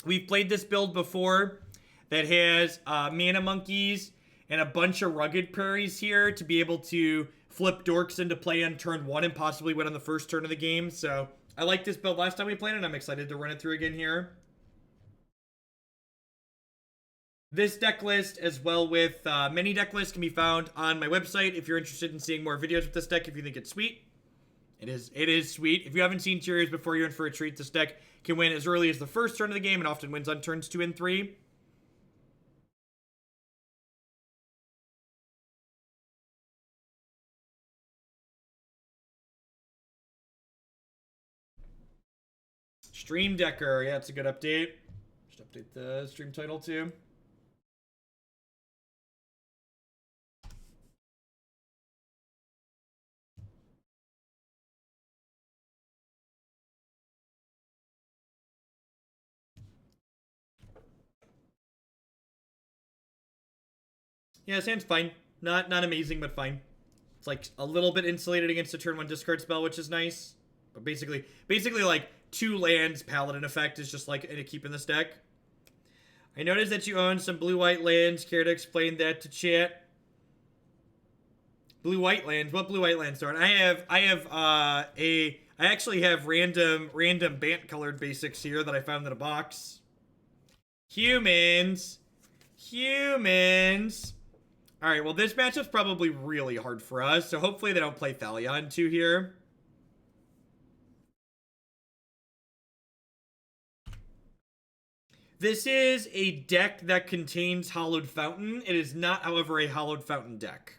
We've played this build before that has mana monkeys and a bunch of rugged prairies here to be able to flip dorks into play on turn 1 and possibly win on the first turn of the game. So I liked this build last time we played it, and I'm excited to run it through again here. This deck list, as well with many deck lists, can be found on my website if you're interested in seeing more videos with this deck, if you think it's sweet. It is sweet. If you haven't seen Cheerios before, you're in for a treat. This deck can win as early as the first turn of the game and often wins on turns 2 and 3. Stream Decker. Yeah, it's a good update. Just update the stream title too. Yeah, Sand's fine. Not amazing, but fine. It's like a little bit insulated against a turn 1 discard spell, which is nice. But basically like 2 lands Paladin effect is just like to keep in this deck. I noticed that you own some blue-white lands. Care to explain that to chat? Blue-white lands? What blue-white lands are? I actually have random Bant colored basics here that I found in a box. Humans. Alright, well, this matchup's probably really hard for us, so hopefully they don't play Thalion 2 here. This is a deck that contains Hallowed Fountain. It is not, however, a Hallowed Fountain deck.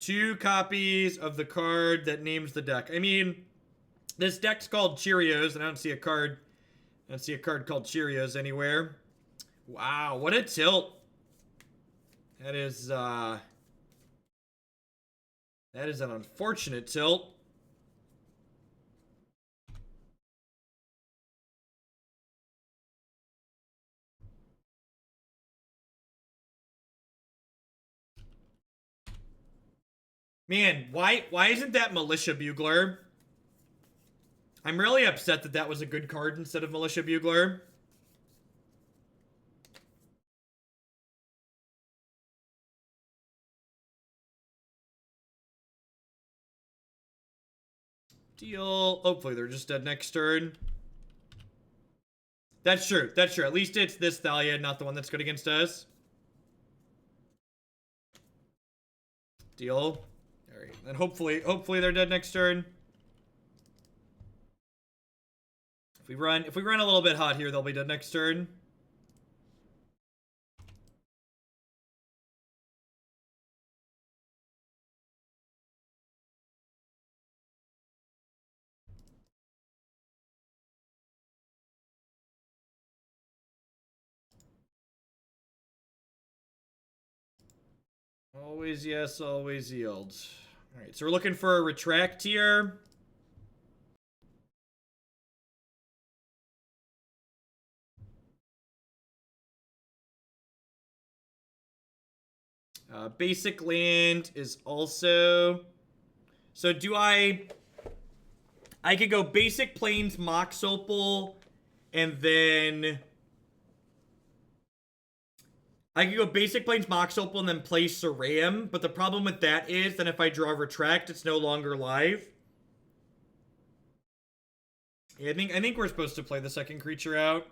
Two copies of the card that names the deck. I mean, this deck's called Cheerios, and I don't see a card called Cheerios anywhere. Wow, what a tilt. That is an unfortunate tilt. Man, why isn't that Militia Bugler? I'm really upset that that was a good card instead of Militia Bugler. Deal. Hopefully they're just dead next turn. That's true. At least it's this Thalia, not the one that's good against us. Deal. Alright, and hopefully they're dead next turn. If we run a little bit hot here, they'll be dead next turn. Always yes, always yield. Alright, so we're looking for a Retract here. Basic land is also... So do I could go basic plains, Mox Opal, and then... I could go basic plains, Mox Opal, and then play Sram, but the problem with that is then if I draw Retract, it's no longer live. Yeah, I think we're supposed to play the second creature out.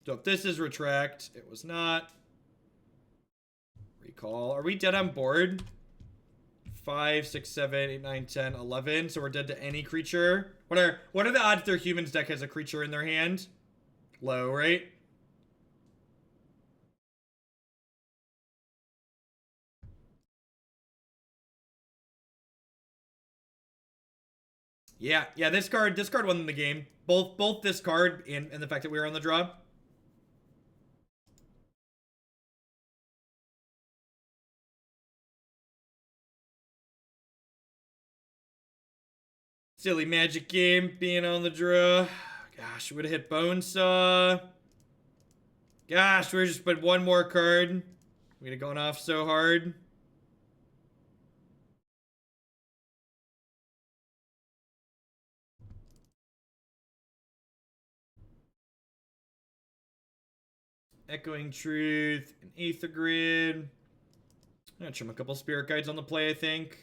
So if this is Retract, it was not. Recall. Are we dead on board? 5, 6, 7, 8, 9, 10, 11. So we're dead to any creature. What are the odds their humans deck has a creature in their hand? Low, right? Yeah, this card won them the game. Both this card and the fact that we were on the draw. Silly Magic game being on the draw. Gosh, would have hit Bone Saw. Gosh, we just put one more card. We'd have gone off so hard. Echoing Truth, an Aether Grid. I'm gonna trim a couple Spirit Guides on the play, I think.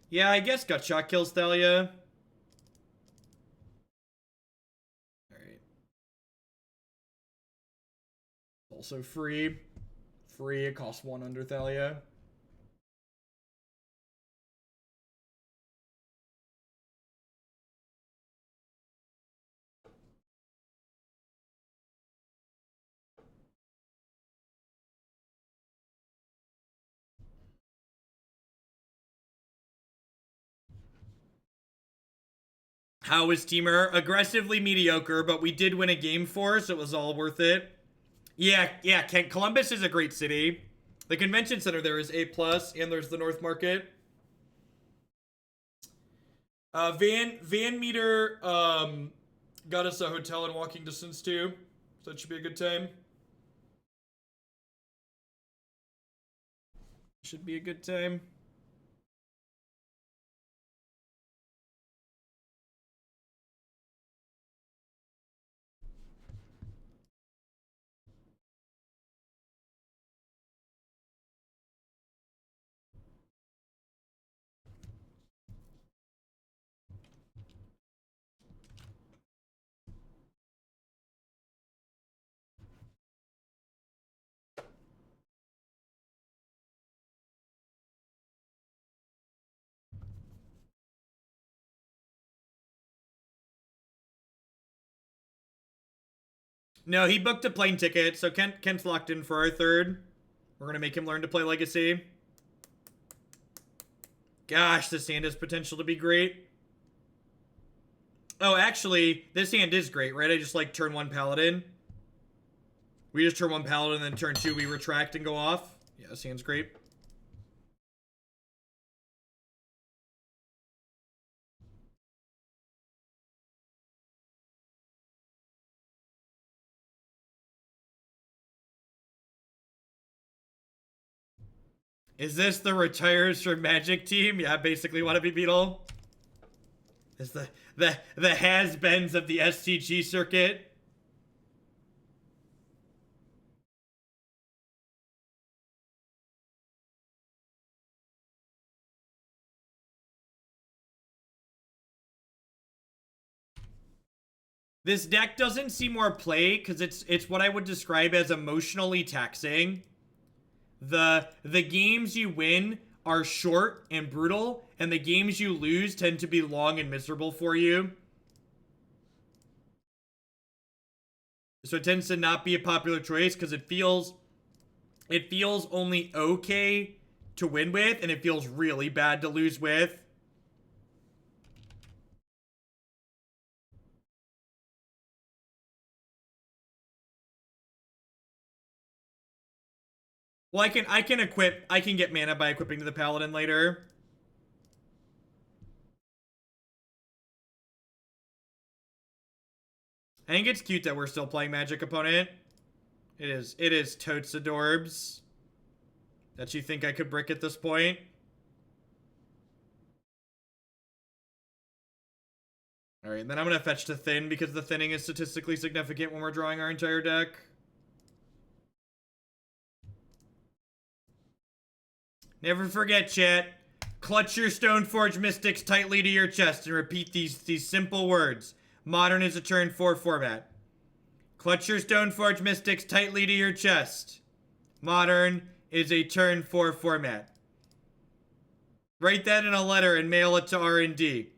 Yeah, I guess Gutshot kills Thalia. Alright. Also free. Free, it costs 1 under Thalia. How was Teamer? Aggressively mediocre, but we did win a game for, so it was all worth it. Yeah, Columbus is a great city. The convention center there is A+, and there's the North Market. Van Meter got us a hotel in walking distance too, so that should be a good time. Should be a good time. No, he booked a plane ticket, so Kent's locked in for our third. We're gonna make him learn to play Legacy. Gosh, this hand has potential to be great. Oh, actually, this hand is great, right? I just like turn 1 Paladin. We just turn 1 Paladin, and then turn 2 we retract and go off. Yeah, this hand's great. Is this the retires from Magic team? Yeah, basically wannabe Beetle. Is the has-beens of the STG circuit. This deck doesn't see more play because it's what I would describe as emotionally taxing. The games you win are short and brutal, and the games you lose tend to be long and miserable for you. So it tends to not be a popular choice because it feels only okay to win with, and it feels really bad to lose with. Well, I can get mana by equipping to the Paladin later. I think it's cute that we're still playing Magic opponent. It is totes adorbs. That you think I could brick at this point. Alright, then I'm gonna fetch to thin because the thinning is statistically significant when we're drawing our entire deck. Never forget, chat. Clutch your Stoneforge Mystics tightly to your chest and repeat these simple words. Modern is a turn 4 format. Clutch your Stoneforge Mystics tightly to your chest. Modern is a turn 4 format. Write that in a letter and mail it to R&D.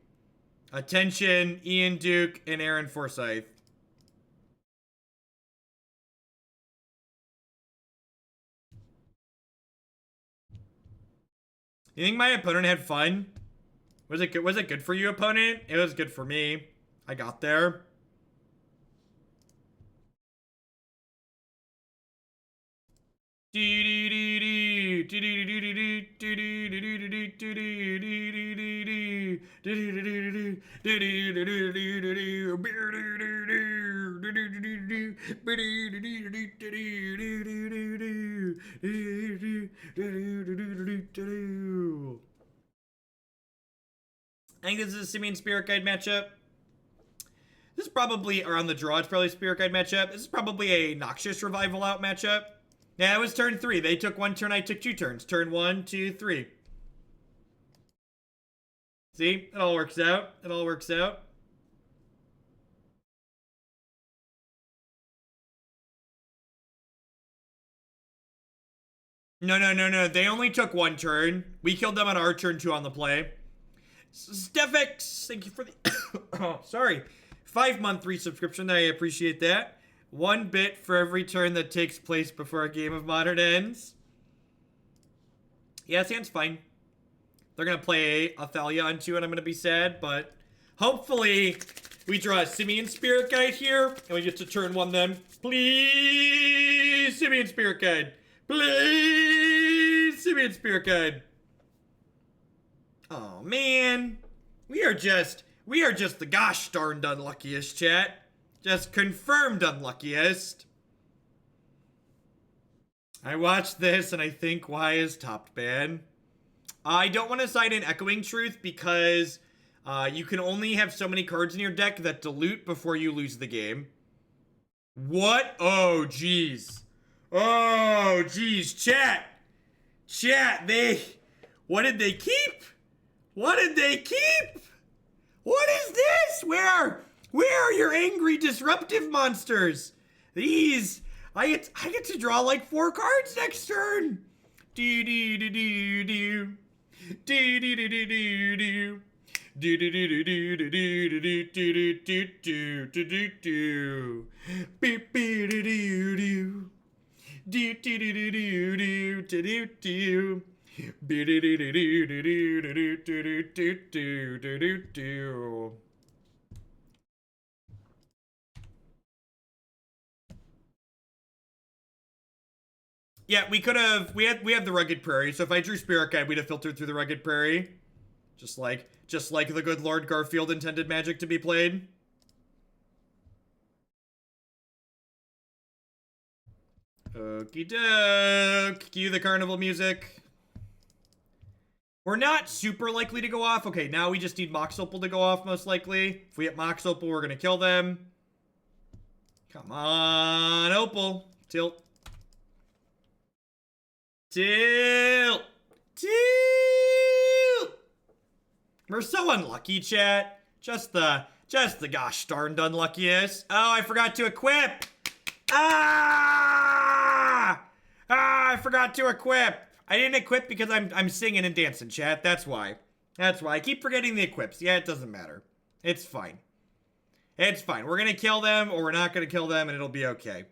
Attention, Ian Duke and Aaron Forsyth. You think my opponent had fun? Was it good? Was it good for you, opponent? It was good for me. I got there. I think this is a Simian Spirit Guide matchup. This is probably, or on the draw, it's probably a Spirit Guide matchup. This is probably a Noxious Revival out matchup. Yeah, it was turn 3. They took 1 turn, I took 2 turns. Turn 1, 2, 3. See? It all works out. It all works out. No. They only took 1 turn. We killed them on our turn 2 on the play. Stefix, thank you for the... oh, sorry. 5-month resubscription. I appreciate that. 1 bit for every turn that takes place before a game of Modern ends. Yeah, Sand's fine. They're going to play Athalia on 2 and I'm going to be sad, but hopefully we draw a Simian Spirit Guide here and we get to turn 1 then. Please, Simian Spirit Guide. Please, Simian Spirit Guide. Oh, man. We are just the gosh darned unluckiest, chat. Just confirmed unluckiest. I watched this and I think why is topped ban? I don't want to side in Echoing Truth because you can only have so many cards in your deck that dilute before you lose the game. What? Oh, jeez. Oh, jeez. Chat. What did they keep? What did they keep? What is this? Where are your angry disruptive monsters? These, I get to draw like 4 cards next turn. Do do do do do. Do do do do do do. Do do do do do do do do do do do do do. Beep beep do do do. Do do do do do do do do. Yeah, we could have. We have the Rugged Prairie. So if I drew Spirit Guide, we'd have filtered through the Rugged Prairie, just like the good Lord Garfield intended Magic to be played. Okie doke. Cue the carnival music. We're not super likely to go off. Okay, now we just need Mox Opal to go off, most likely. If we hit Mox Opal, we're going to kill them. Come on, Opal. Tilt. Tilt. Tilt. We're so unlucky, chat. Just the gosh darned unluckiest. Oh, I forgot to equip. I forgot to equip. I didn't equip because I'm singing and dancing, chat. That's why. I keep forgetting the equips. Yeah, it doesn't matter. It's fine. It's fine. We're gonna kill them or we're not gonna kill them and it'll be okay.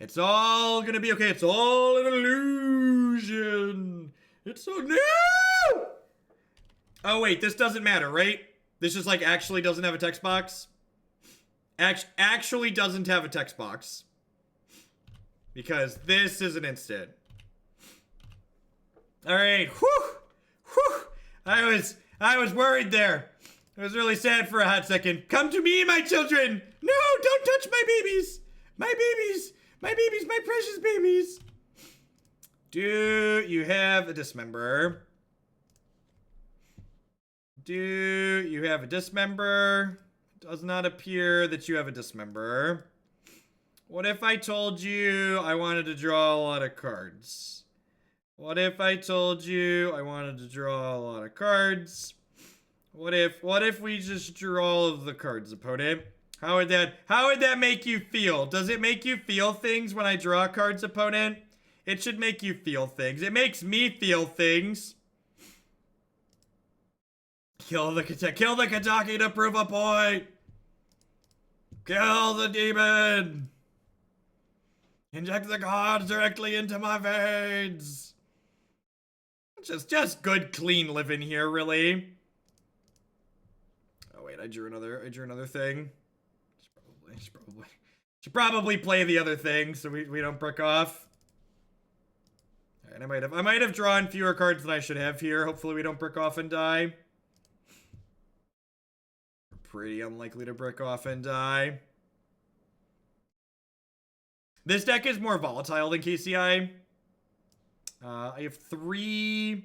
It's all gonna be okay. It's all an illusion. It's so new. Oh wait, this doesn't matter, right? This just like actually doesn't have a text box. Actually doesn't have a text box. Because this is an instant. Alright, whew. I was worried there. I was really sad for a hot second. Come to me, my children! No, don't touch my babies! My precious babies! Do you have a dismember? Do you have a dismember? Does not appear that you have a dismember. What if I told you I wanted to draw a lot of cards? What if I told you I wanted to draw a lot of cards? What if we just drew all of the cards, opponent? How would that make you feel? Does it make you feel things when I draw cards, opponent? It should make you feel things. It makes me feel things. Kill the Kataki to prove a point. Kill the demon. Inject the cards directly into my veins. Just good, clean living here, really. Oh wait, I drew another thing. Should probably play the other thing so we don't break off. And I might have drawn fewer cards than I should have here. Hopefully we don't brick off and die. Pretty unlikely to brick off and die. This deck is more volatile than KCI. I have 3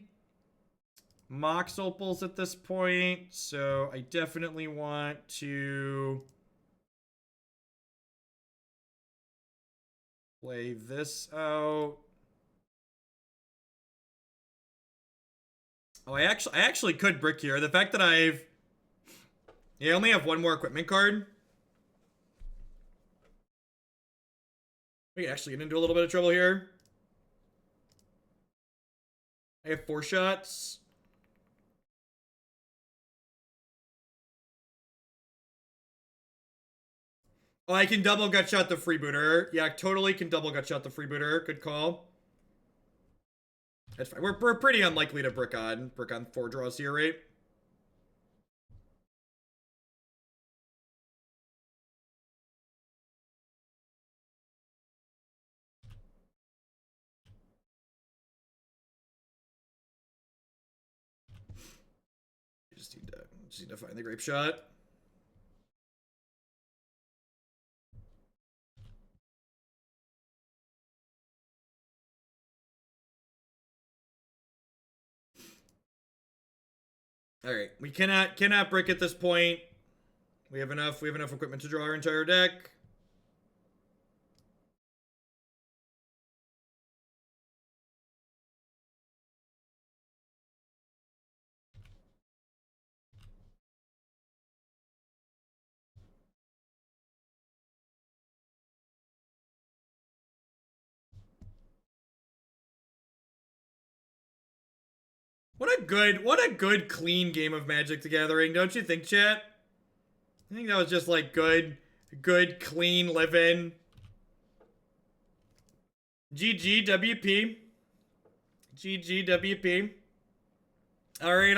Mox Opals at this point, so I definitely want to play this out. Oh, I actually could brick here. The fact that I only have 1 more equipment card. We can actually get into a little bit of trouble here. I have 4 shots. Oh, I can double Gutshot the Freebooter. Yeah, totally can double Gutshot the Freebooter. Good call. That's fine. We're pretty unlikely to brick on 4 draws here, right? Just need to find the Grapeshot. All right, we cannot brick at this point. We have enough equipment to draw our entire deck. What a good clean game of Magic the Gathering, don't you think, chat? I think that was just like good clean living. GG WP. GG WP. All right.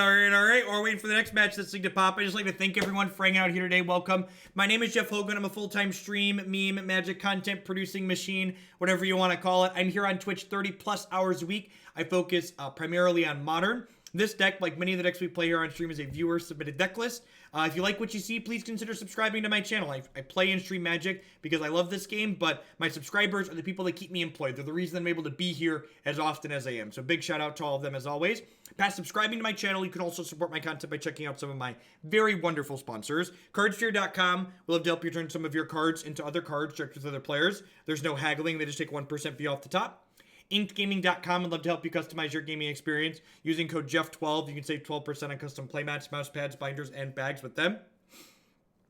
We're waiting for the next match this thing to pop. I just like to thank everyone for hanging out here today. Welcome. My name is Jeff Hogan. I'm a full-time stream, meme, magic content producing machine, whatever you want to call it. I'm here on Twitch 30 plus hours a week. I focus primarily on Modern. This deck, like many of the decks we play here on stream, is a viewer-submitted deck list. If you like what you see, please consider subscribing to my channel. I play and stream Magic because I love this game, but my subscribers are the people that keep me employed. They're the reason I'm able to be here as often as I am. So big shout out to all of them as always. Past subscribing to my channel, you can also support my content by checking out some of my very wonderful sponsors. Cardsphere.com will have to help you turn some of your cards into other cards checked with other players. There's no haggling. They just take 1% fee off the top. InkedGaming.com would love to help you customize your gaming experience. Using code Jeff12, you can save 12% on custom playmats, mouse pads, binders, and bags with them.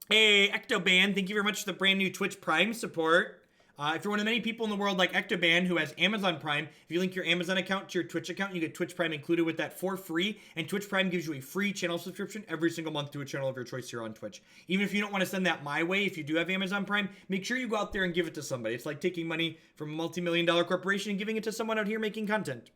Hey, Ectoban, thank you very much for the brand new Twitch Prime support. If you're one of the many people in the world like Ectoban who has Amazon Prime, if you link your Amazon account to your Twitch account, you get Twitch Prime included with that for free. And Twitch Prime gives you a free channel subscription every single month to a channel of your choice here on Twitch. Even if you don't want to send that my way, if you do have Amazon Prime, make sure you go out there and give it to somebody. It's like taking money from a multi-million-dollar corporation and giving it to someone out here making content.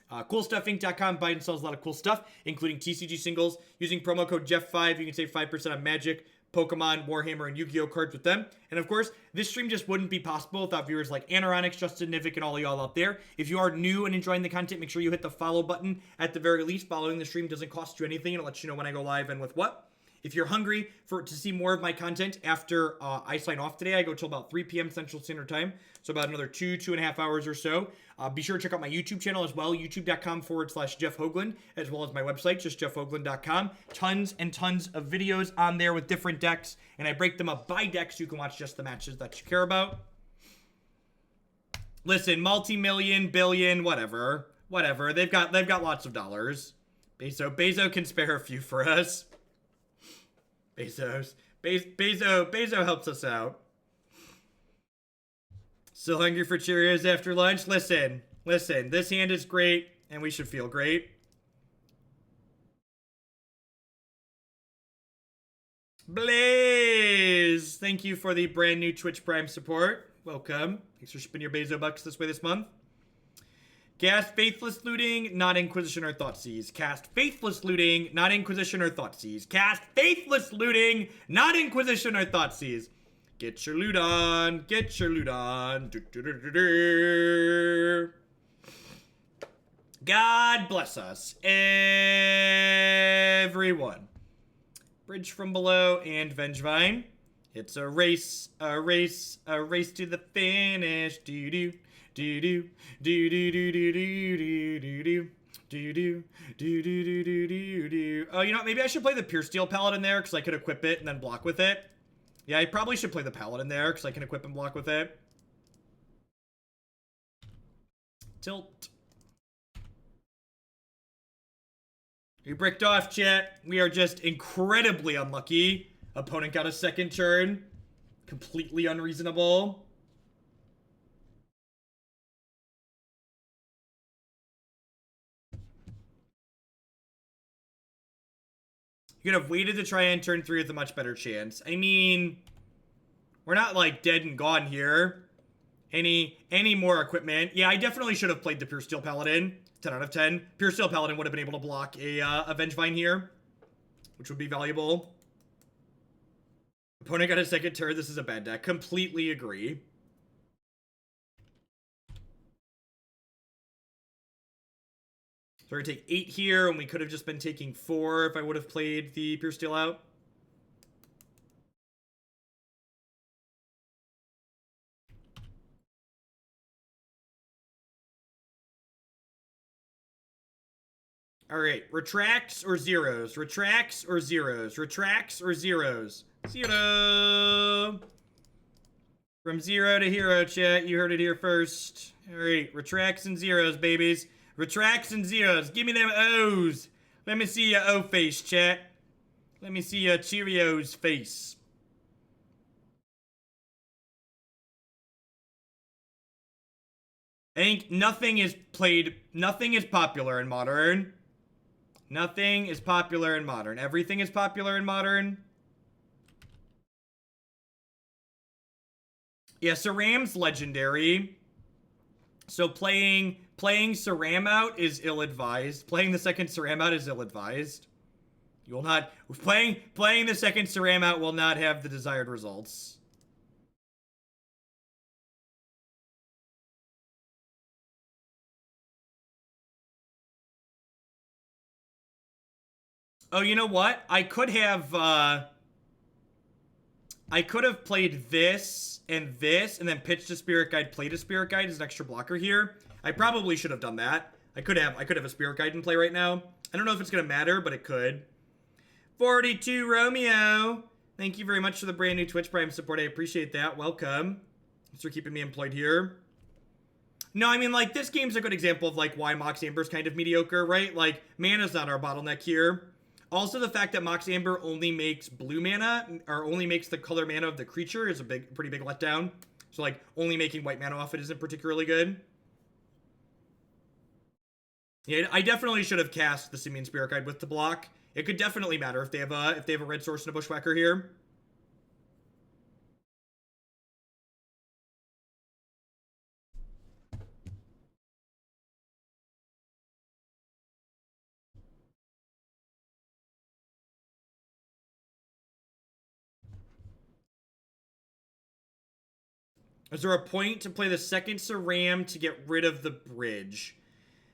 CoolStuffInc.com buys and sells a lot of cool stuff, including TCG singles. Using promo code Jeff5, you can save 5% on Magic, Pokemon, Warhammer, and Yu-Gi-Oh cards with them. And of course, this stream just wouldn't be possible without viewers like Anaronix, Justin Nivick, and all y'all out there. If you are new and enjoying the content, make sure you hit the follow button. At the very least, following the stream doesn't cost you anything. It'll let you know when I go live and with what. If you're hungry to see more of my content after I sign off today, I go till about 3 p.m. Central Standard Time, so about another 2.5 hours or so. Be sure to check out my YouTube channel as well, youtube.com/Jeff Hoagland, as well as my website, just jeffhoagland.com. Tons and tons of videos on there with different decks, and I break them up by deck so you can watch just the matches that you care about. Listen, multi-million, billion, whatever. They've got lots of dollars. Bezo can spare a few for us. Bezo helps us out. Still hungry for Cheerios after lunch? Listen, this hand is great, and we should feel great. Blaze! Thank you for the brand new Twitch Prime support. Welcome. Thanks for shipping your Bezo bucks this way this month. Cast Faithless Looting, not Inquisition or Thoughtseize. Cast Faithless Looting, not Inquisition or Thoughtseize. Cast Faithless Looting, not Inquisition or Thoughtseize. Get your loot on. Get your loot on. God bless us, everyone. Bridge from Below and Vengevine. It's a race to the finish. Do do do do do do do do do do do. Do. Oh, you know what? Maybe I should play the Puresteel Paladin there because I could equip it and then block with it. Yeah, I probably should play the Paladin there because I can equip and block with it. Tilt. We bricked off, chat. We are just incredibly unlucky. Opponent got a second turn. Completely unreasonable. You could have waited to try and turn 3 with a much better chance. I mean, we're not like dead and gone here. Any more equipment? Yeah, I definitely should have played the Puresteel Paladin. 10 out of 10. Puresteel Paladin would have been able to block a Vengevine here, which would be valuable. Opponent got a second turn. This is a bad deck. Completely agree. So we're going to take 8 here, and we could have just been taking 4 if I would have played the Puresteel out. Alright, retracts or zeros? Retracts or zeros? Retracts or zeros? Zero! From 0 to hero, chat. You heard it here first. Alright, retracts and zeros, babies. Retracts and zeros. Give me them O's. Let me see your O face, chat. Let me see your Cheerios face. I think nothing is popular in Modern. Nothing is popular in Modern. Everything is popular in Modern. Yeah, Sram's legendary. So playing Sram out is ill-advised. Playing the second Sram out is ill-advised. You will not... Playing the second Sram out will not have the desired results. Oh, you know what? I could have played this and then pitched a Spirit Guide, played a Spirit Guide as an extra blocker here. I probably should have done that. I could have a Spirit Guide in play right now. I don't know if it's gonna matter, but it could. 42 Romeo. Thank you very much for the brand new Twitch Prime support. I appreciate that. Welcome. Thanks for keeping me employed here. No, I mean, like, this game's a good example of, like, why Mox Amber's kind of mediocre, right? Like, mana's not our bottleneck here. Also, the fact that Mox Amber only makes blue mana, or only makes the color mana of the creature, is a pretty big letdown. So, like, only making white mana off it isn't particularly good. Yeah, I definitely should have cast the Simian Spirit Guide with the block. It could definitely matter if they have a red source and a Bushwhacker here. Is there a point to play the second Sram to get rid of the bridge?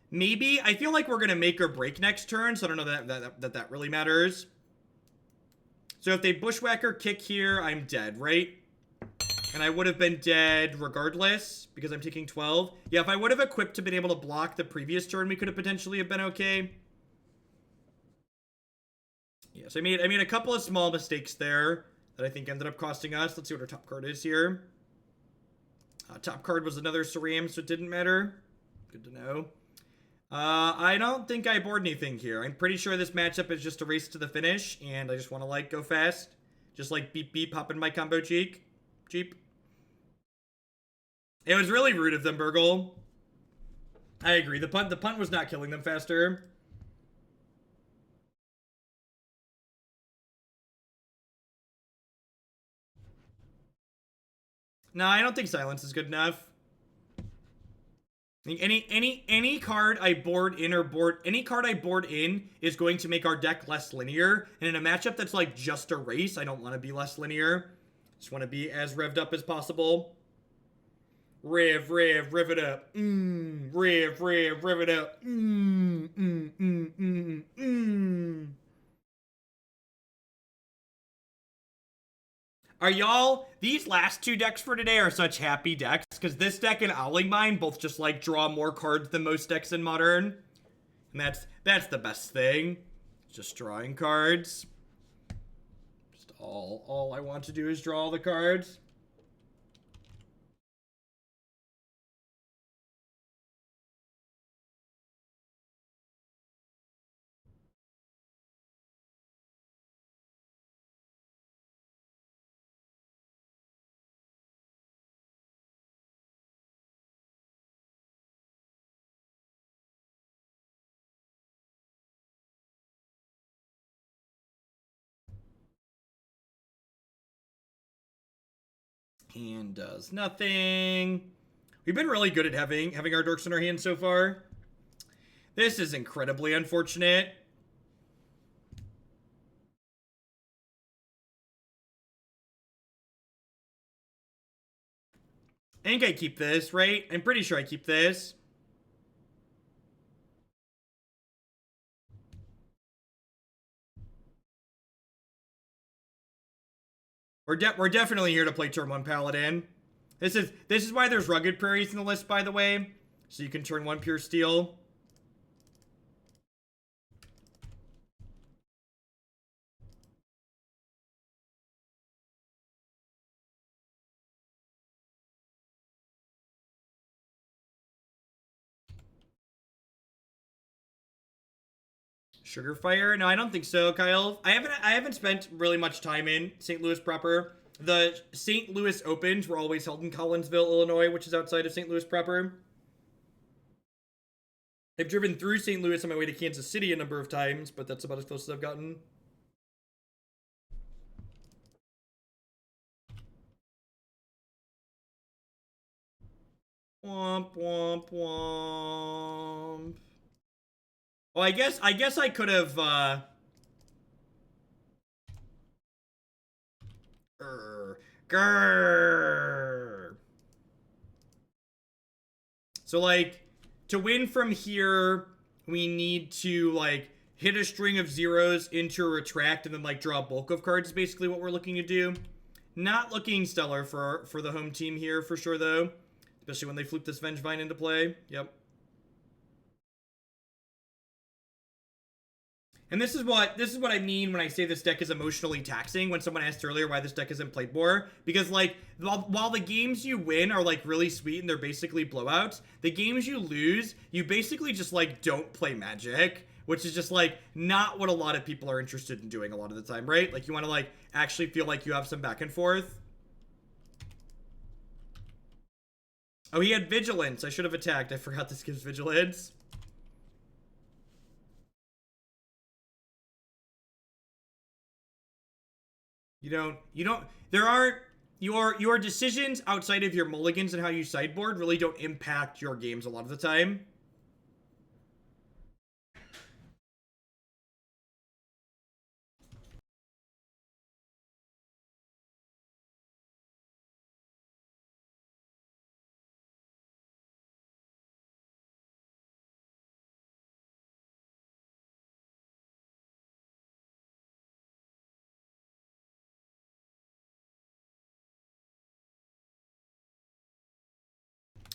Maybe. I feel like we're going to make or break next turn, so I don't know that really matters. So if they Bushwhacker kick here, I'm dead, right? And I would have been dead regardless, because I'm taking 12. Yeah, if I would have equipped to been able to block the previous turn, we could have potentially have been okay. Yes, I made a couple of small mistakes there that I think ended up costing us. Let's see what our top card is here. Top card was another Sram, so it didn't matter. Good to know. I don't think I board anything here. I'm pretty sure this matchup is just a race to the finish, and I just want to, like, go fast. Just, like, beep beep, hop in my combo cheek. Cheap. It was really rude of them, Burgle. I agree. The punt was not killing them faster. No, I don't think silence is good enough. I think any card I board in is going to make our deck less linear. And in a matchup that's like just a race, I don't want to be less linear. Just want to be as revved up as possible. Riv, riv it up. Riv, riv it up. Are y'all, these last two decks for today are such happy decks, because this deck and Owling Mine both just, like, draw more cards than most decks in Modern. And that's the best thing. Just drawing cards. Just all I want to do is draw all the cards. Hand does nothing. We've been really good at having our dorks in our hand so far. This is incredibly unfortunate. I think I keep this, right? I'm pretty sure I keep this. We're definitely here to play turn 1 Paladin. This is why there's Rugged Prairies in the list, by the way. So you can turn 1 Puresteel. Sugar Fire? No, I don't think so, Kyle. I haven't spent really much time in St. Louis proper. The St. Louis Opens were always held in Collinsville, Illinois, which is outside of St. Louis proper. I've driven through St. Louis on my way to Kansas City a number of times, but that's about as close as I've gotten. Womp, womp, womp. Well, I guess I could have, Grrr. So, like, to win from here, we need to, like, hit a string of zeros into a Retract and then, like, draw a bulk of cards is basically what we're looking to do. Not looking stellar for the home team here, for sure, though. Especially when they flip this Vengevine into play. Yep. And this is what I mean when I say this deck is emotionally taxing, when someone asked earlier why this deck isn't played more. Because, like, while the games you win are, like, really sweet and they're basically blowouts, the games you lose, you basically just, like, don't play Magic. Which is just, like, not what a lot of people are interested in doing a lot of the time, right? Like, you want to, like, actually feel like you have some back and forth. Oh, he had Vigilance. I should have attacked. I forgot this gives Vigilance. There aren't, your decisions outside of your mulligans and how you sideboard really don't impact your games a lot of the time.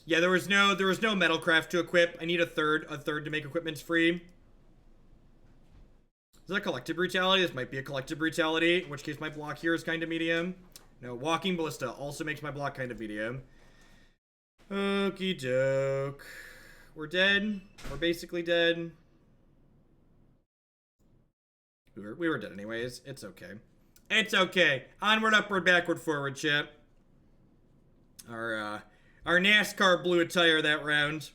Yeah, there was no Metalcraft to equip. I need a third to make equipments free. Is that a Collective Brutality? This might be a Collective Brutality, in which case my block here is kind of medium. No, Walking Ballista also makes my block kind of medium. Okie doke. We're dead. We're basically dead. We were dead anyways. It's okay. It's okay. Onward, upward, backward, forward, chat. Our NASCAR blew a tire that round.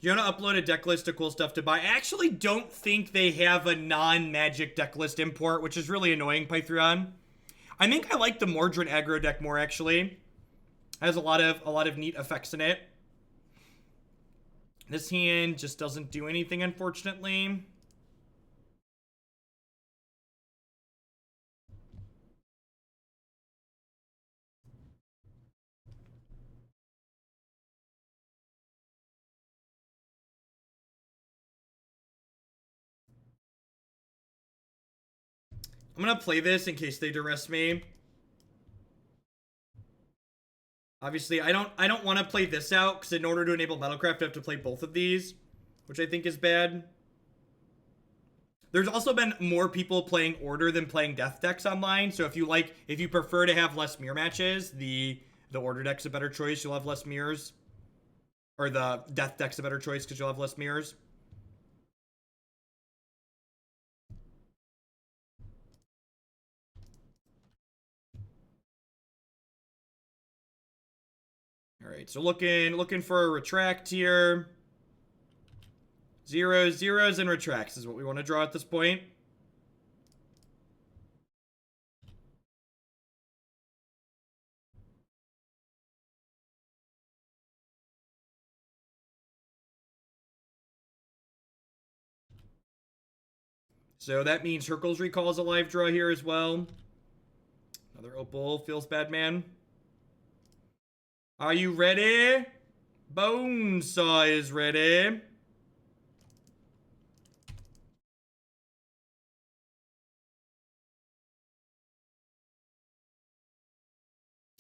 You want to upload a deck list of cool stuff to buy? I actually don't think they have a non-magic deck list import, which is really annoying, Python. I think I like the Mordrin aggro deck more, actually. It has a lot of neat effects in it. This hand just doesn't do anything, unfortunately. I'm gonna play this in case they duress me. Obviously, I don't want to play this out, because in order to enable Metalcraft, I have to play both of these, which I think is bad. There's also been more people playing Order than playing Death decks online, so if you prefer to have less mirror matches, the Order deck's a better choice, you'll have less mirrors. Or the Death deck's a better choice, because you'll have less mirrors. Alright, so looking for a Retract here. Zeros, zeros, and Retracts is what we want to draw at this point. So that means Hurkyl's Recall is a live draw here as well. Another Opal. Feels bad, man. Are you ready? Bonesaw is ready.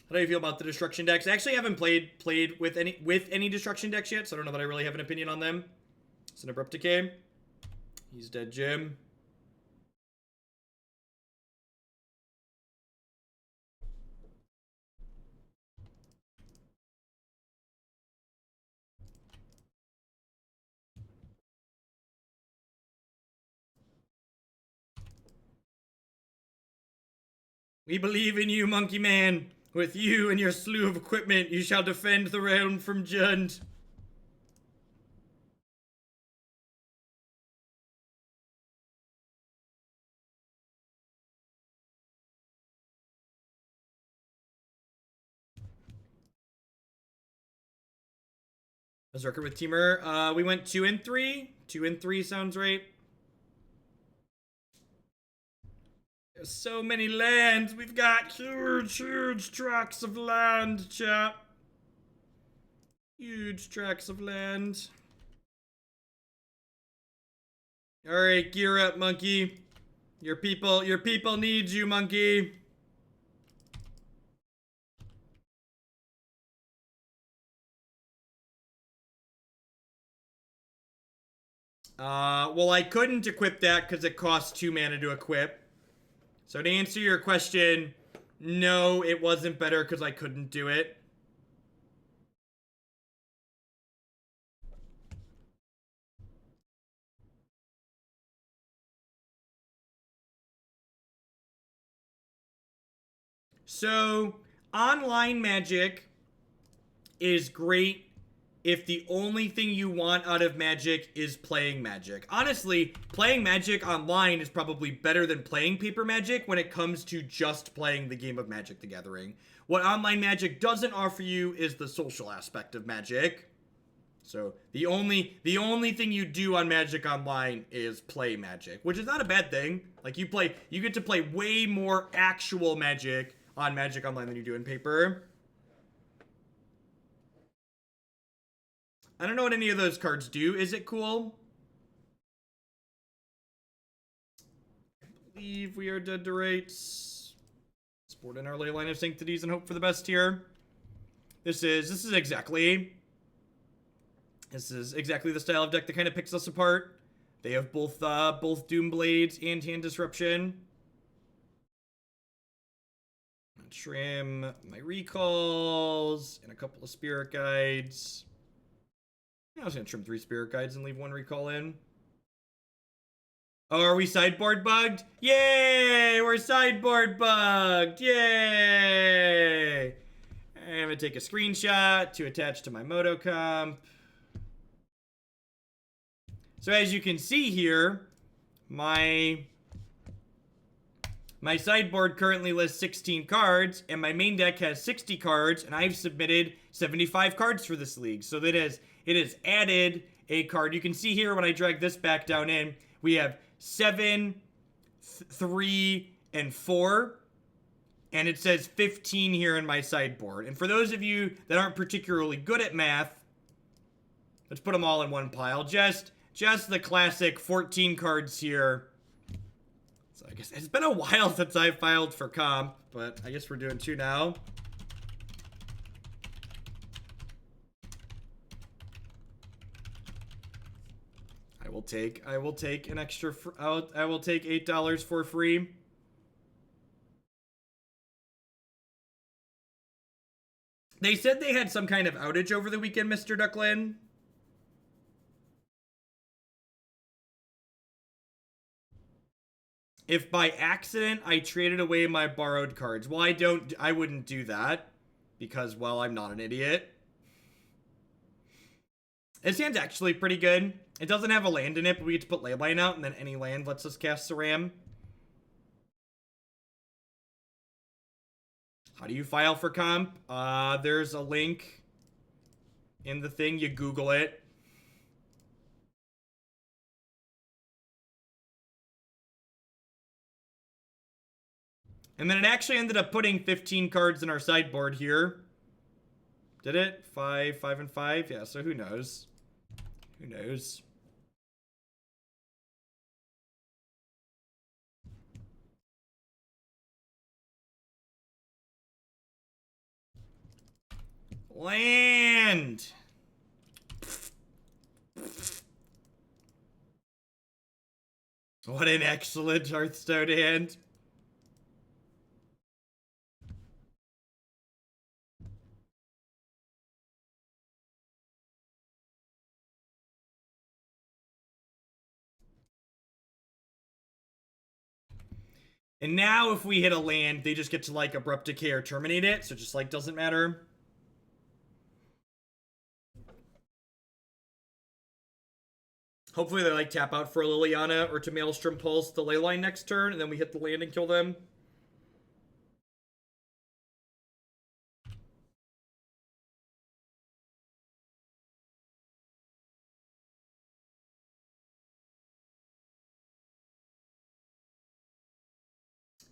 How do you feel about the destruction decks? I actually haven't played with any destruction decks yet, so I don't know that I really have an opinion on them. It's an Abrupt Decay. He's dead, Jim. We believe in you, Monkey Man. With you and your slew of equipment, you shall defend the realm from Jund. Berserker with Teamer. We went 2 and 3. 2 and 3 sounds right. There's so many lands. We've got huge tracts of land, chap. Huge tracts of land. Alright, gear up, monkey. Your people need you, monkey. Well, I couldn't equip that because it costs 2 mana to equip. So to answer your question, no, it wasn't better because I couldn't do it. So, online Magic is great if the only thing you want out of Magic is playing Magic. Honestly, playing Magic online is probably better than playing paper Magic when it comes to just playing the game of Magic the Gathering. What online Magic doesn't offer you is the social aspect of Magic. So the only thing you do on Magic Online is play Magic, which is not a bad thing. Like you get to play way more actual Magic on Magic Online than you do in paper. I don't know what any of those cards do. Is it cool? I believe we are dead to rights. Sport in our Leyline of Sanctities and hope for the best here. This is exactly the style of deck that kind of picks us apart. They have both Doom Blades and Hand Disruption. Trim my recalls and a couple of Spirit Guides. I was gonna trim 3 Spirit Guides and leave 1 recall in. Oh, are we sideboard bugged? Yay! We're sideboard bugged! Yay! I'm gonna take a screenshot to attach to my Moto comp. So as you can see here, my sideboard currently lists 16 cards, and my main deck has 60 cards, and I've submitted 75 cards for this league. So that it has added a card. You can see here when I drag this back down in, we have 7, 3, and 4. And it says 15 here in my sideboard. And for those of you that aren't particularly good at math, let's put them all in one pile. Just the classic 14 cards here. So I guess it's been a while since I filed for comp, but I guess we're doing 2 now. I will take an extra, I will take $8 for free. They said they had some kind of outage over the weekend, Mr. Duckland. If by accident I traded away my borrowed cards, well, I wouldn't do that because, well, I'm not an idiot. This hand's actually pretty good. It doesn't have a land in it, but we get to put Leyline out, and then any land lets us cast Sram. How do you file for comp? There's a link in the thing. You Google it. And then it actually ended up putting 15 cards in our sideboard here. Did it? 5, 5, and 5? Yeah, so who knows? Who knows? Land! What an excellent Hearthstone hand. And now if we hit a land, they just get to, like, Abrupt Decay or terminate it, so it just, like, doesn't matter. Hopefully they, like, tap out for a Liliana or to Maelstrom Pulse the Leyline next turn, and then we hit the land and kill them.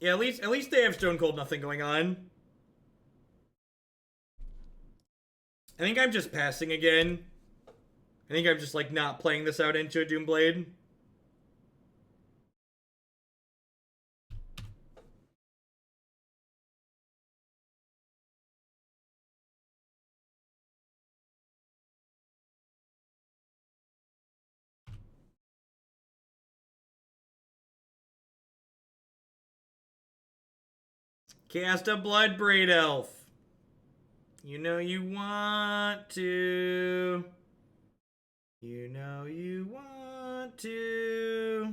Yeah, at least they have Stone Cold Nothing going on. I think I'm just passing again. I think I'm just, like, not playing this out into a Doomblade. Cast a Bloodbraid Elf. You know you want to. You know you want to.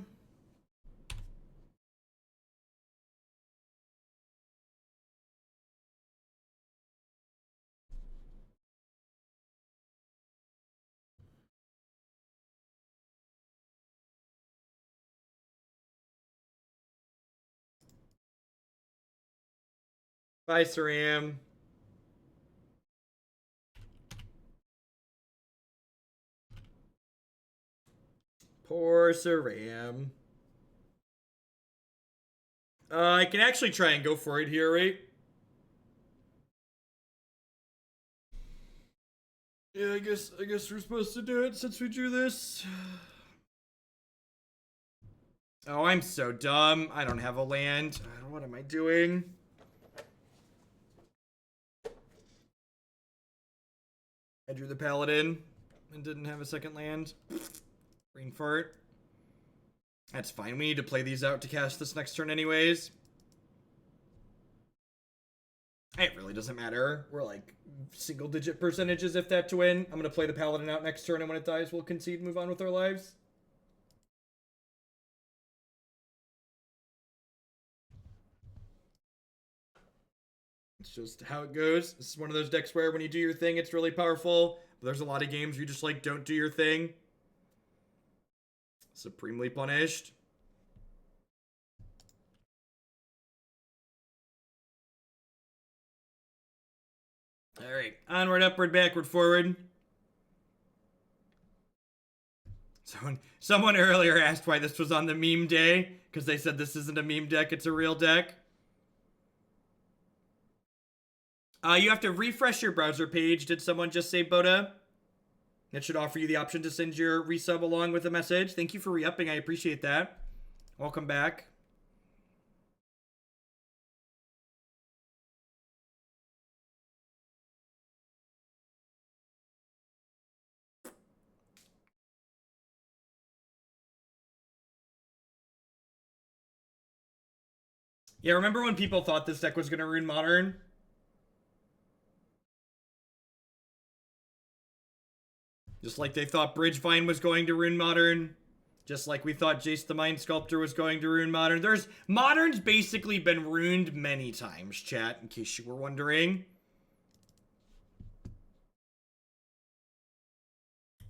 Bye, Sram. Poor Sram. I can actually try and go for it here, right? Yeah, I guess we're supposed to do it since we drew this. Oh, I'm so dumb. I don't have a land. What am I doing? I drew the Paladin and didn't have a second land. Brain fart. That's fine. We need to play these out to cast this next turn anyways. It really doesn't matter. We're like single-digit percentages if that to win. I'm going to play the Paladin out next turn, and when it dies, we'll concede and move on with our lives. It's just how it goes. This is one of those decks where when you do your thing, it's really powerful. But there's a lot of games where you just, like, don't do your thing. Supremely punished. Alright. Onward, upward, backward, forward. Someone earlier asked why this was on the meme day. Because they said this isn't a meme deck, it's a real deck. You have to refresh your browser page. Did someone just say Boda? That should offer you the option to send your resub along with a message. Thank you for re-upping. I appreciate that. Welcome back. Yeah, remember when people thought this deck was going to ruin Modern? Just like they thought Bridgevine was going to ruin Modern. Just like we thought Jace the Mind Sculptor was going to ruin Modern. Modern's basically been ruined many times, chat, in case you were wondering.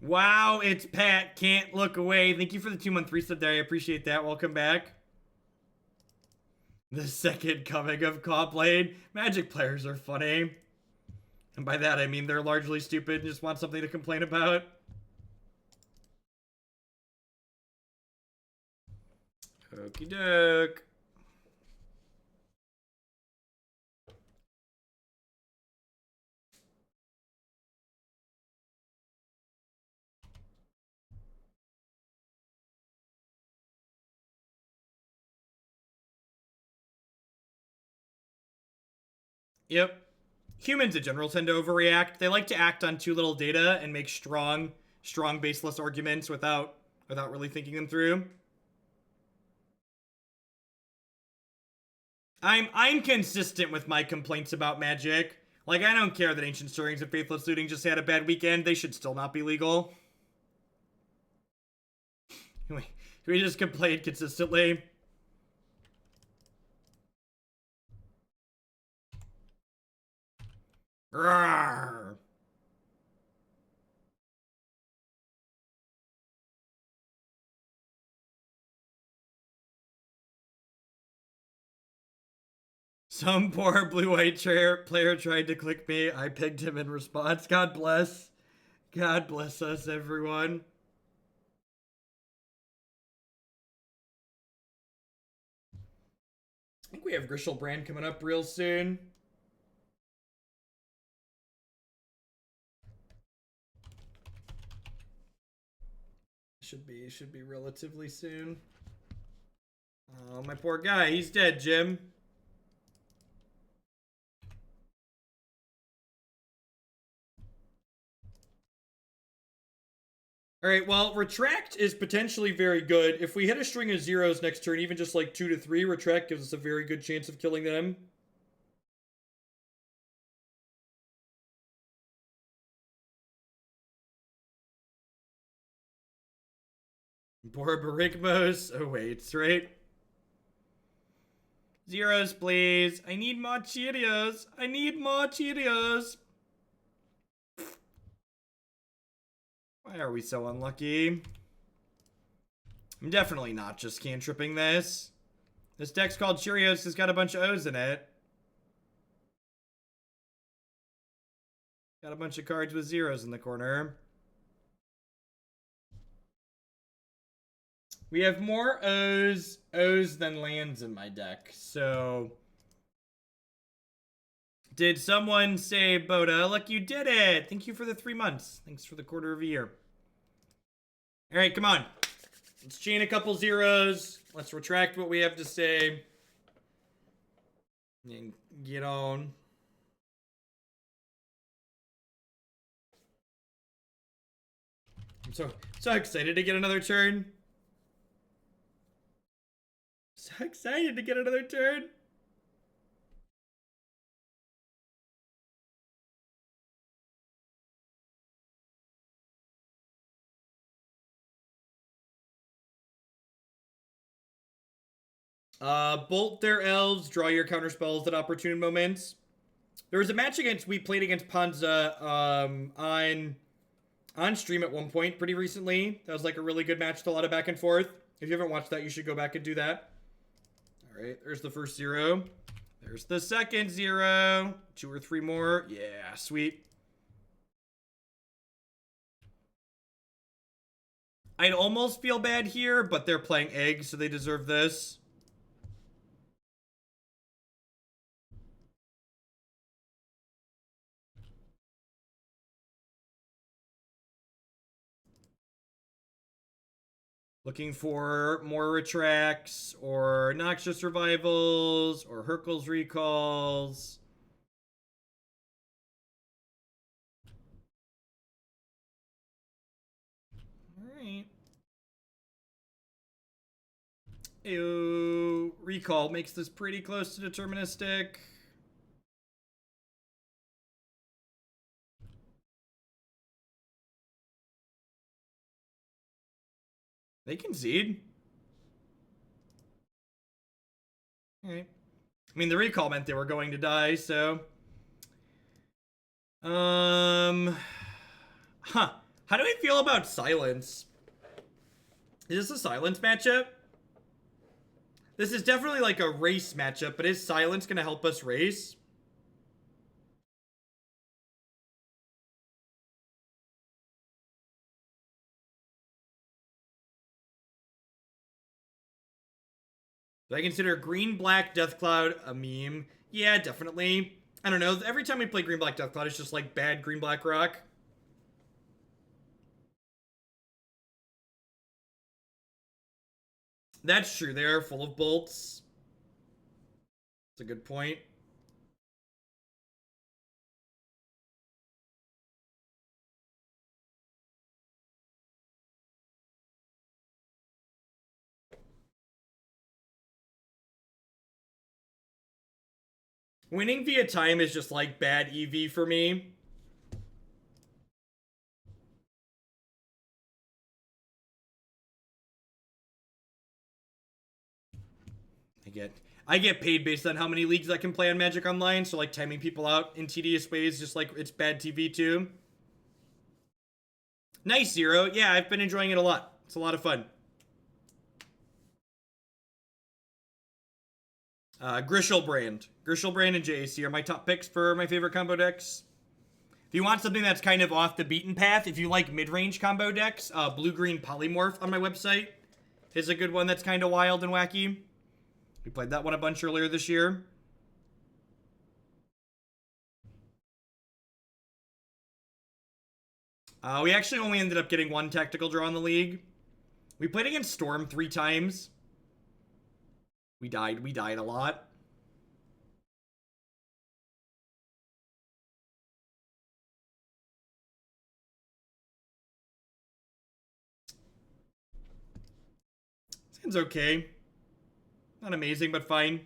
Wow, it's Pat. Can't look away. Thank you for the 2-month reset there. I appreciate that. Welcome back. The second coming of Cobblade. Magic players are funny. And by that, I mean they're largely stupid and just want something to complain about. Okie doke. Yep. Humans in general tend to overreact. They like to act on too little data and make strong baseless arguments without really thinking them through. I'm consistent with my complaints about Magic. Like, I don't care that Ancient Stirrings and Faithless Looting just had a bad weekend. They should still not be legal. We just complain consistently. Rawr. Some poor blue-white player tried to click me. I pigged him in response. God bless. God bless us, everyone. I think we have Griselbrand coming up real soon. Should be relatively soon. Oh, my poor guy. He's dead, Jim. Alright, well, Retract is potentially very good. If we hit a string of zeros next turn, even just like 2 to 3, Retract gives us a very good chance of killing them. Poor Barigmos awaits, right? Zeros, please. I need more Cheerios. I need more Cheerios. Why are we so unlucky? I'm definitely not just cantripping this. This deck's called Cheerios has got a bunch of O's in it. Got a bunch of cards with zeros in the corner. We have more O's than lands in my deck, so... Did someone say, Boda? Look, you did it! Thank you for the 3 months. Thanks for the quarter of a year. Alright, come on. Let's chain a couple zeros. Let's retract what we have to say. And get on. I'm so excited to get another turn. So excited to get another turn. Bolt their elves, draw your counter spells at opportune moments. There was a match we played against Panza on stream at one point pretty recently. That was like a really good match with a lot of back and forth. If you haven't watched that, you should go back and do that. All right, there's the first 0. There's the second 0. 2 or 3 more. Yeah, sweet. I'd almost feel bad here, but they're playing eggs, so they deserve this. Looking for more Retracts, or Noxious Revivals, or Hurkyl's Recalls. Alright. Ew. Recall makes this pretty close to deterministic. They concede. Alright. I mean, the recall meant they were going to die, so... Huh. How do I feel about silence? Is this a silence matchup? This is definitely like a race matchup, but is silence going to help us race? Do I consider green-black Deathcloud a meme? Yeah, definitely. I don't know. Every time we play green-black Deathcloud, it's just like bad green-black rock. That's true. They are full of bolts. That's a good point. Winning via time is just like bad EV for me. I get paid based on how many leagues I can play on Magic Online, so like timing people out in tedious ways, just like it's bad TV too. Nice, Zero. Yeah, I've been enjoying it a lot. It's a lot of fun. Grishelbrand and JAC are my top picks for my favorite combo decks. If you want something that's kind of off the beaten path, if you like mid-range combo decks, Blue-Green Polymorph on my website is a good one that's kind of wild and wacky. We played that one a bunch earlier this year. We actually only ended up getting one tactical draw in the league. We played against Storm 3 times. We died a lot. Sounds okay. Not amazing, but fine.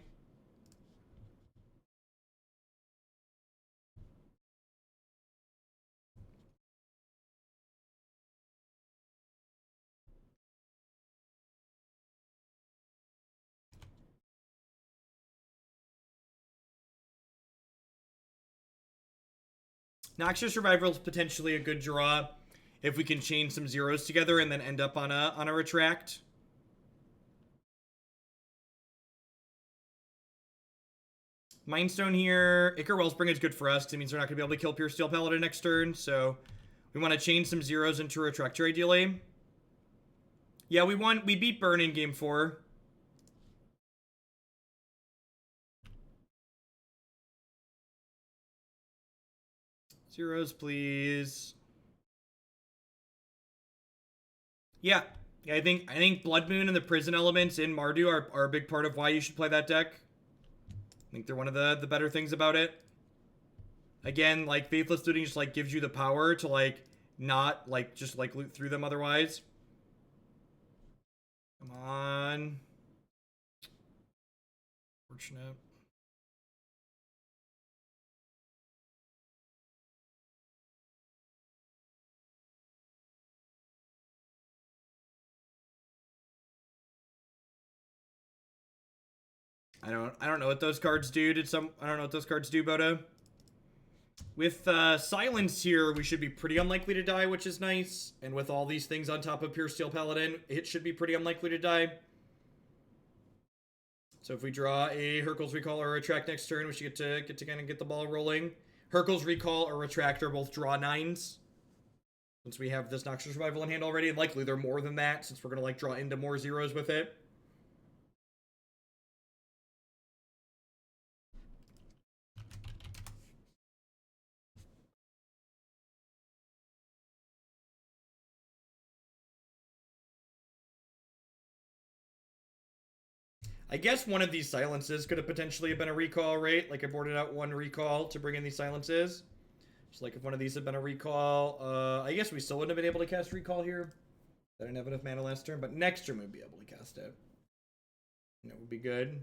Noxious Revival is potentially a good draw if we can chain some zeros together and then end up on a retract. Mindstone here. Ichor Wellspring is good for us because it means we're not going to be able to kill Puresteel Paladin next turn, so we want to chain some zeros into a Retractor ideally. Yeah, we won. We beat Burn in game 4. Zeros, please. Yeah. Yeah, I think Blood Moon and the Prison Elements in Mardu are a big part of why you should play that deck. I think they're one of the better things about it. Again, like, Faithless Looting just, like, gives you the power to, like, not, like, just, like, loot through them otherwise. Come on. Fortunate. I don't know what those cards do. I don't know what those cards do, Boda. With Silence here, we should be pretty unlikely to die, which is nice. And with all these things on top of Puresteel Paladin, it should be pretty unlikely to die. So if we draw a Hurkyl's Recall or a Retract next turn, we should get to kind of get the ball rolling. Hurkyl's Recall or Retract are both draw 9s. Since we have this Noxious Revival in hand already, and likely they're more than that, since we're going to like draw into more zeros with it. I guess one of these silences could have potentially been a recall, right? Like I boarded out one recall to bring in these silences. Just like if one of these had been a recall, I guess we still wouldn't have been able to cast recall here. I didn't have enough mana last turn, but next turn we'd be able to cast it. That would be good.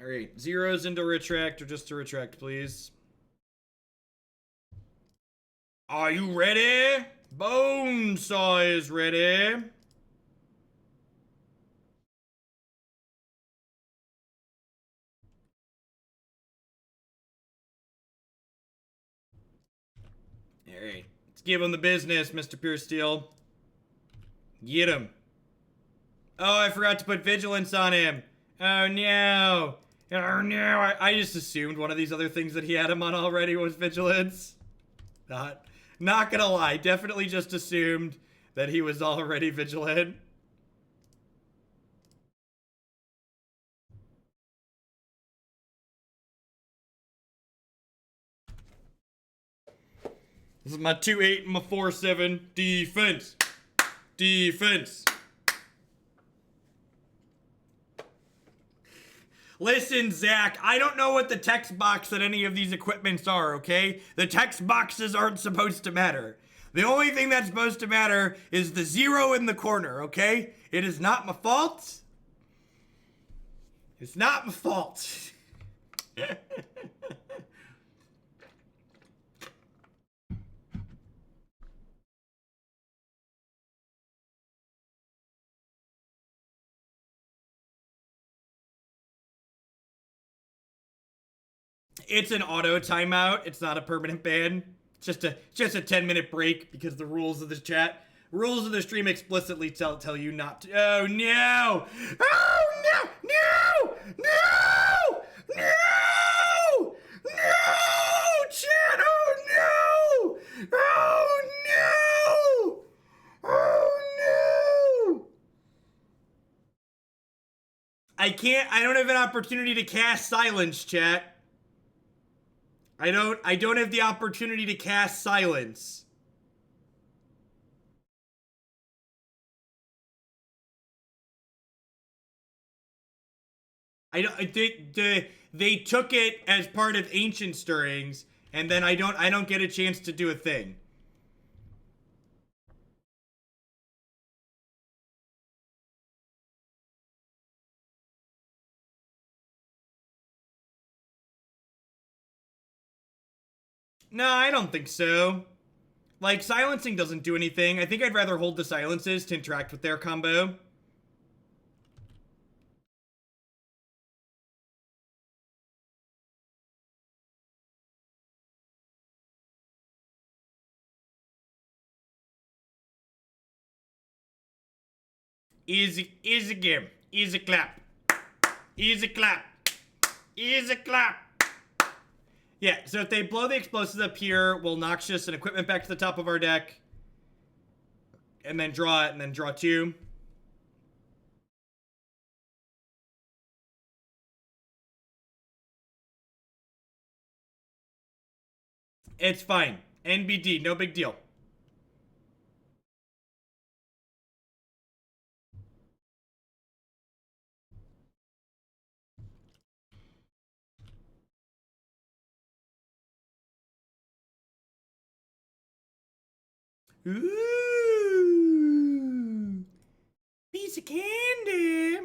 All right, zeros into Retract or just to Retract, please. Are you ready? Bonesaw is ready. All right, let's give him the business, Mr. Puresteel. Get him. Oh, I forgot to put Vigilance on him. Oh no. Oh no. I just assumed one of these other things that he had him on already was Vigilance. Not gonna lie, definitely just assumed that he was already Vigilant. This is my 2-8 and my 4-7. Defense. Defense. Listen, Zach, I don't know what the text box at any of these equipments are, okay? The text boxes aren't supposed to matter. The only thing that's supposed to matter is the 0 in the corner, okay? It is not my fault. It's not my fault. It's an auto timeout. It's not a permanent ban. It's just a 10-minute break because the rules of the stream explicitly tell you not to. Oh no! Oh no! No! No! No! No! Chat! Oh no! Oh no! Oh no! I don't have an opportunity to cast silence, chat. I don't have the opportunity to cast silence. They took it as part of Ancient Stirrings, and then I don't get a chance to do a thing. No, I don't think so. Like, silencing doesn't do anything. I think I'd rather hold the silences to interact with their combo. Easy game. Easy clap. Easy clap. Easy clap. Yeah, so if they blow the explosives up here, we'll Noxious and equipment back to the top of our deck. And then draw it, and then draw 2. It's fine. NBD, no big deal. Ooh. Piece of candy.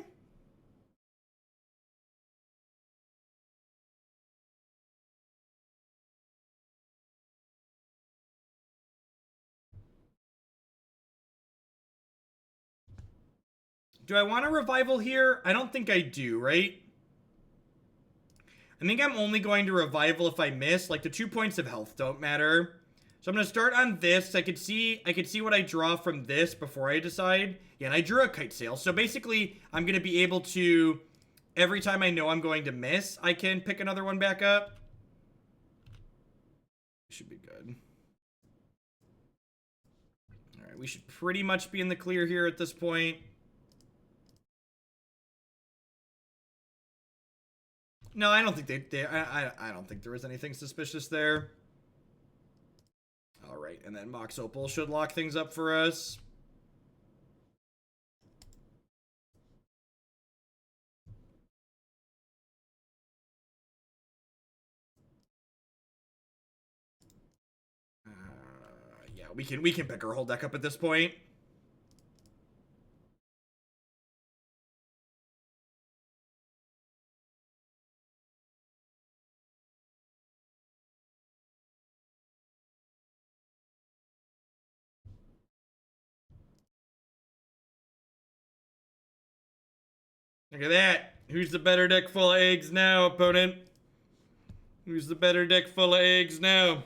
Do I want a revival here? I don't think I do, right? I think I'm only going to revival if I miss. Like, the 2 points of health don't matter. So I'm going to start on this. I could see what I draw from this before I decide. Yeah, and I drew a Kite Sail. So basically, I'm going to be able to, every time I know I'm going to miss, I can pick another one back up. Should be good. All right, we should pretty much be in the clear here at this point. No, I don't think I don't think there was anything suspicious there. All right, and then Mox Opal should lock things up for us. we can pick our whole deck up at this point. Look at that. Who's the better deck full of eggs now, opponent? Who's the better deck full of eggs now?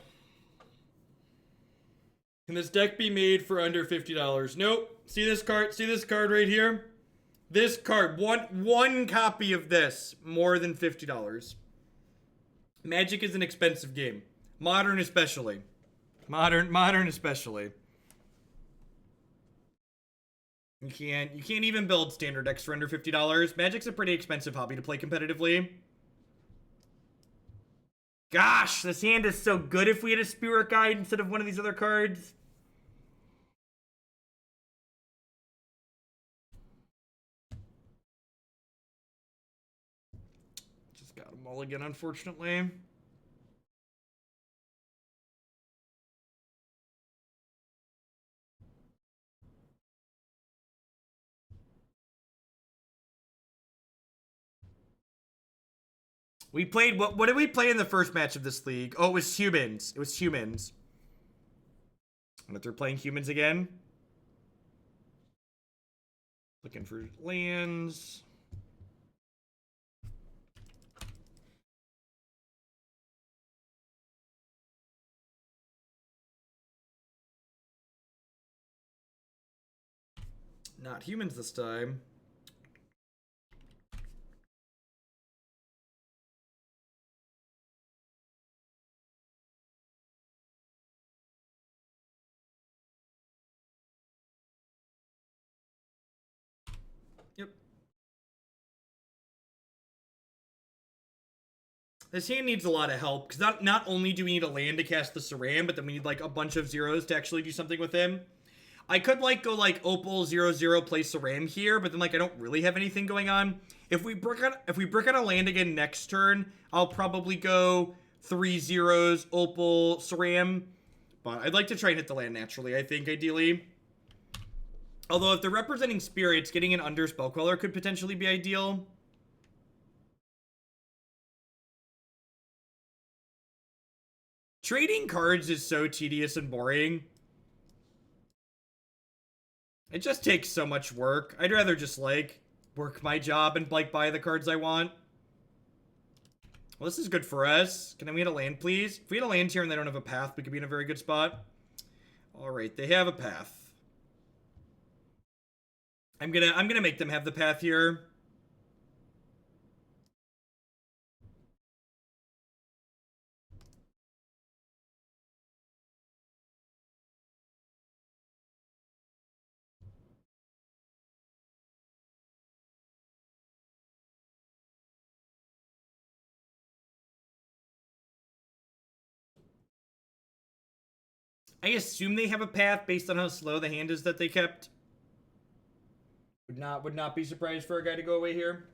Can this deck be made for under $50? Nope. See this card? See this card right here? This card, one copy of this, more than $50. Magic is an expensive game. Modern especially. Modern especially. You can't even build standard decks for under $50. Magic's a pretty expensive hobby to play competitively. Gosh, this hand is so good if we had a Spirit Guide instead of one of these other cards. Just got a mulligan, unfortunately. We played, what did we play in the first match of this league? Oh, it was humans. It was humans. And if they're playing humans again. Looking for lands. Not humans this time. Yep. This hand needs a lot of help, because not only do we need a land to cast the Sram, but then we need, like, a bunch of zeros to actually do something with him. I could, like, go, like, Opal 0/0 play Sram here, but then, like, I don't really have anything going on. If we brick on a land again next turn, I'll probably go 3 zeros, Opal, Sram. But I'd like to try and hit the land naturally, I think, ideally. Although, if they're representing spirits, getting an under Spellqueller could potentially be ideal. Trading cards is so tedious and boring. It just takes so much work. I'd rather just, like, work my job and, like, buy the cards I want. Well, this is good for us. Can we get a land, please? If we had a land here and they don't have a path, we could be in a very good spot. Alright, they have a path. I'm gonna make them have the path here. I assume they have a path based on how slow the hand is that they kept. Would not be surprised for a guy to go away here.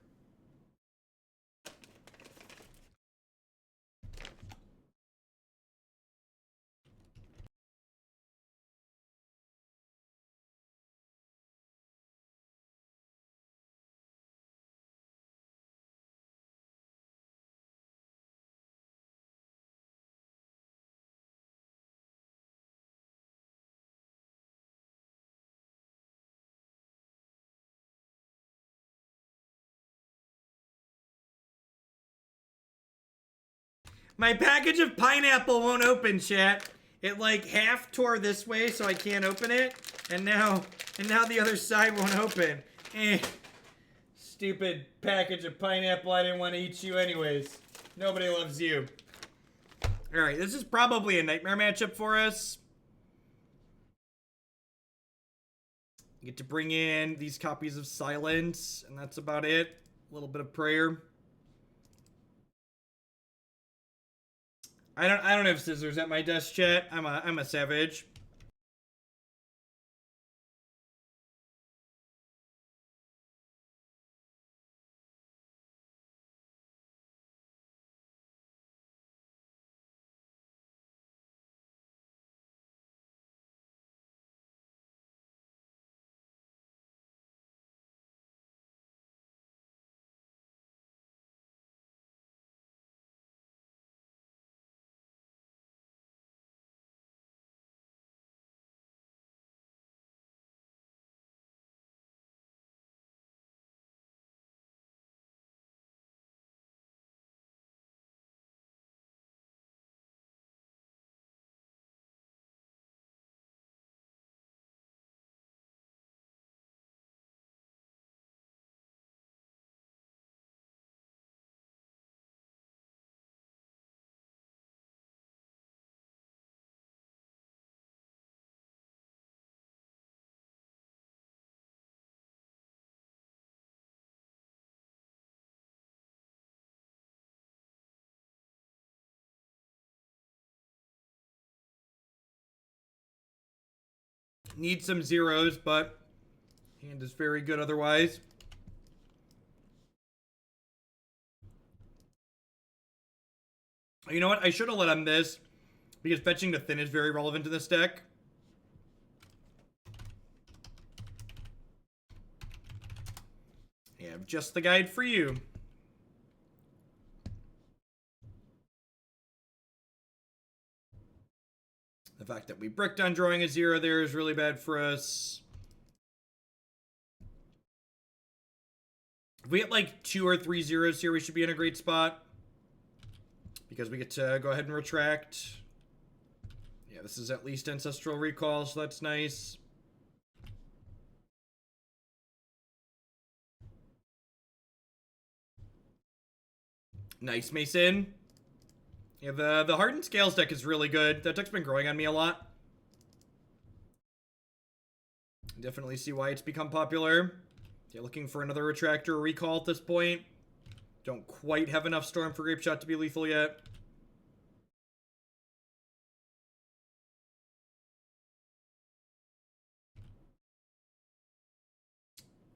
My package of pineapple won't open, chat. It, like, half tore this way, so I can't open it. And now the other side won't open. Stupid package of pineapple. I didn't want to eat you anyways. Nobody loves you. Alright, this is probably a nightmare matchup for us. You get to bring in these copies of Silence, and that's about it. A little bit of prayer. I don't have scissors at my desk, chat. I'm a savage. Need some zeros, but hand is very good otherwise. You know what? I should have let him this, because fetching to thin is very relevant to this deck. Yeah, just the guide for you. The fact that we bricked on drawing a 0 there is really bad for us. If we get like 2 or 3 zeros here, we should be in a great spot. Because we get to go ahead and retract. Yeah, this is at least Ancestral Recall, so that's nice. Nice, Mason. Yeah, the Hardened Scales deck is really good. That deck's been growing on me a lot. Definitely see why it's become popular. Yeah, looking for another Retract or Recall at this point. Don't quite have enough Storm for Grapeshot to be lethal yet.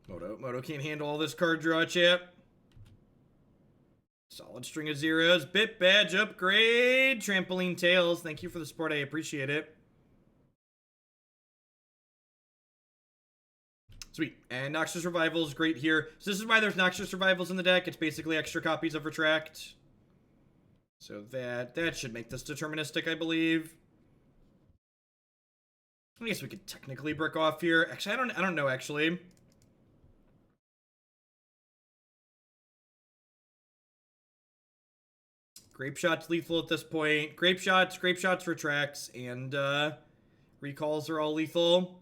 Moto can't handle all this card draw, chip. Solid string of zeros. Bit badge upgrade. Trampoline Tails. Thank you for the support. I appreciate it. Sweet. And Noxious Revival is great here. So this is why there's Noxious Revivals in the deck. It's basically extra copies of Retract. So that should make this deterministic, I believe. I guess we could technically brick off here. Actually, I don't know, actually. Grapeshot's lethal at this point. Grapeshots, Retracts, and Recalls are all lethal.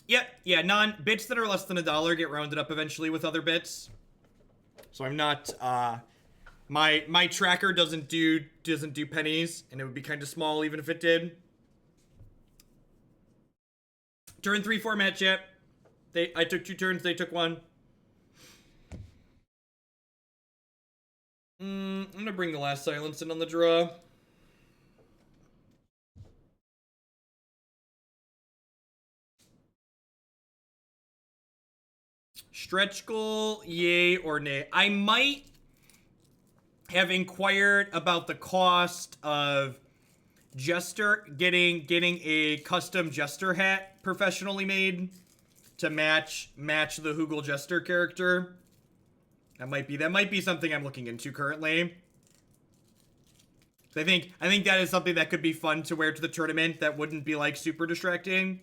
Yep, yeah, bits that are less than $1 get rounded up eventually with other bits. So I'm not, my tracker doesn't do pennies, and it would be kind of small even if it did. Turn 3 format, chat. I took 2 turns, they took 1. I'm gonna bring the last silence in on the draw. Stretch goal, yay or nay? I might have inquired about the cost of Jester getting a custom Jester hat professionally made to match the Hurkyl Jester character. That might be something I'm looking into currently. I think that is something that could be fun to wear to the tournament that wouldn't be like super distracting.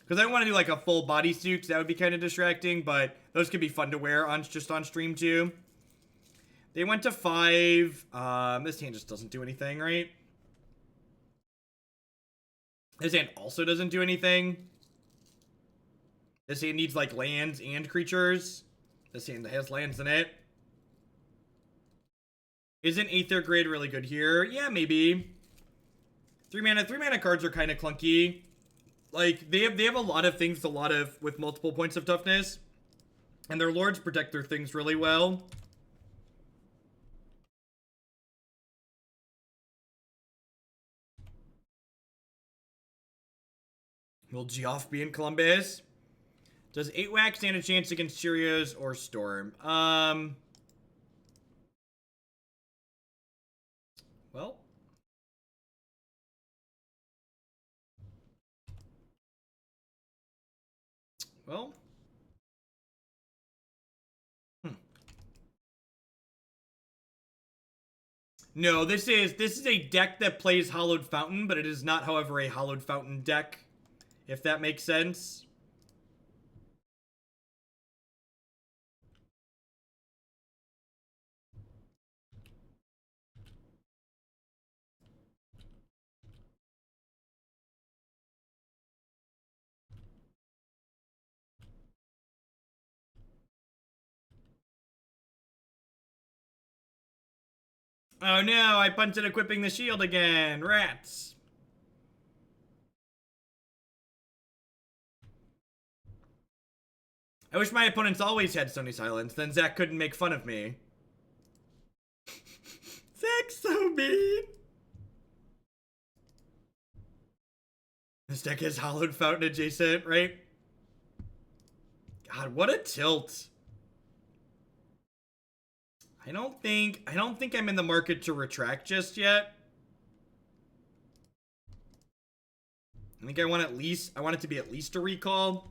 Because I don't want to do like a full bodysuit, because that would be kind of distracting, but those could be fun to wear just on stream too. They went to 5. This hand just doesn't do anything, right? This hand also doesn't do anything. This hand needs like lands and creatures. This hand has lands in it. Isn't Aether Grid really good here? Yeah, maybe. 3 mana cards are kind of clunky. Like, they have a lot of things, with multiple points of toughness. And their lords protect their things really well. Will Geoff be in Columbus? Does 8-Whack stand a chance against Cheerios or Storm? Well. No, this is a deck that plays Hallowed Fountain, but it is not, however, a Hallowed Fountain deck, if that makes sense. Oh no, I punted equipping the shield again. Rats. I wish my opponents always had Stony Silence, then Zach couldn't make fun of me. Zach's so mean. This deck is Hallowed Fountain adjacent, right? God, what a tilt. I don't think I'm in the market to retract just yet. I think I want it to be at least a recall.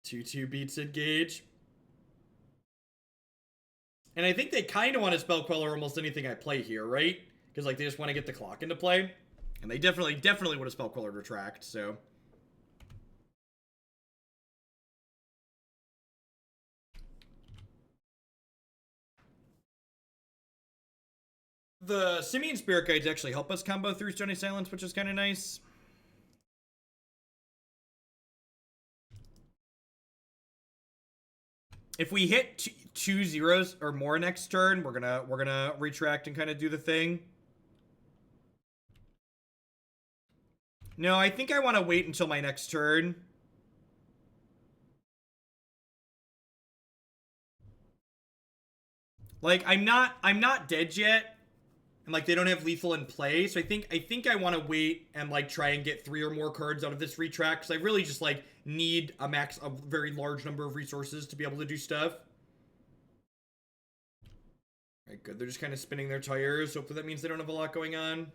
2/2 beats Engage. And I think they kind of want to Spell Queller almost anything I play here, right? Because like they just want to get the clock into play. And they definitely would have Spell Queller Retract, so. The Simian Spirit Guides actually help us combo through Stony Silence, which is kind of nice. If we hit two zeros or more next turn, we're gonna retract and kind of do the thing. No, I think I want to wait until my next turn. Like I'm not dead yet. And like they don't have lethal in play, so I think I want to wait and like try and get 3 or more cards out of this retract, because I really just like need a very large number of resources to be able to do stuff. Alright, good. They're just kind of spinning their tires. Hopefully that means they don't have a lot going on.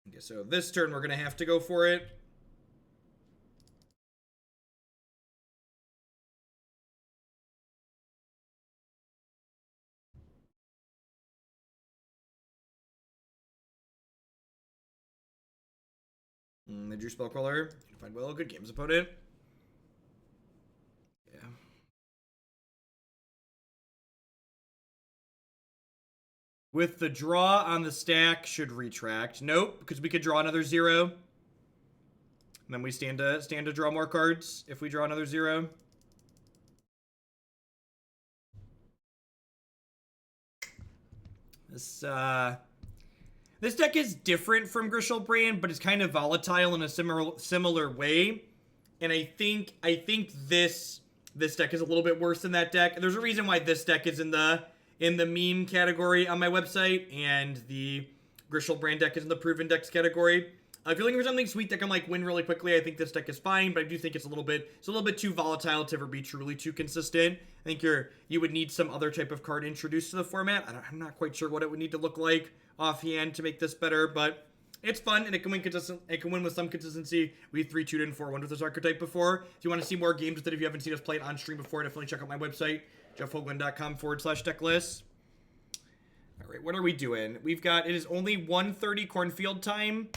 Okay, so this turn we're gonna have to go for it. They drew Spell Queller. Find well, good games opponent. Yeah. With the draw on the stack, should retract. Nope, because we could draw another 0. And then we stand to draw more cards if we draw another 0. This deck is different from Grishelbrand, but it's kind of volatile in a similar way. And I think this deck is a little bit worse than that deck. There's a reason why this deck is in the meme category on my website, and the Grishelbrand deck is in the proven decks category. If you're looking for something sweet that can like win really quickly, I think this deck is fine, but I do think it's a little bit too volatile to ever be truly too consistent. I think you would need some other type of card introduced to the format. I'm not quite sure what it would need to look like offhand to make this better, but it's fun and it can win consistent. It can win with some consistency. We 3-2'd and 4-1 with this archetype before. If you want to see more games with it, if you haven't seen us play it on stream before, definitely check out my website, jeffhoagland.com/decklist. All right, what are we doing? It is only 1:30 Cornfield time.